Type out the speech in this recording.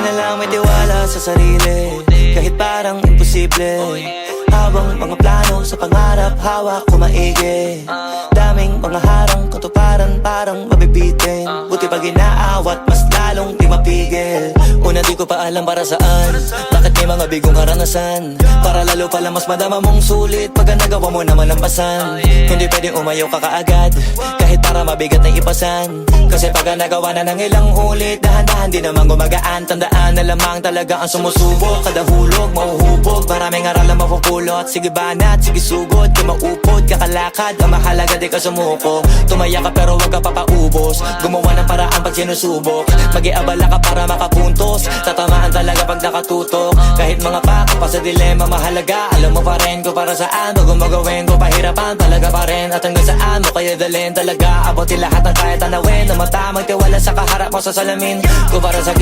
na lang may tiwala sa sarili, kahit parang imposible. Habang mga plano sa pangarap, hawak ko maigi. Daming mga harang, katuparan parang mabibitin. Buti pag inaawat, mas lalong di mapigil. Una di ko pa alam para saan, bakit may mga bigong karanasan. Para lalo pala mas madama mong sulit pag nagawa mo naman lampasan. Hindi pwedeng umayaw ka kaagad, kahit para mabigat na ipasan. Kasi pag nagawa na ng ilang ulit, dahan-dahan di naman gumagaan. Tandaan na lamang talaga ang sumusubok, kada hulog mahuhubog, maraming aral ang mapupulot. Sige banat, sige sugod, di maupod, kakalakad. Ang mahalaga di ka sumuko, tumaya ka pero wag ka papaubos. Gumawa ng paraan pag sinusubok, mag-iabala ka para makapuntos. Tatamaan talaga pag nakatutok, kahit mga paka pa sa dilema mahalaga. Alam mo pa rin ko para saan, bago magawin ko pahirapan talaga pa rin. At hanggang saan mo kaya dalhin talaga, abutin lahat ng kaya tanawin. Na mata magtiwala sa kaharap mo sa salamin ko para sa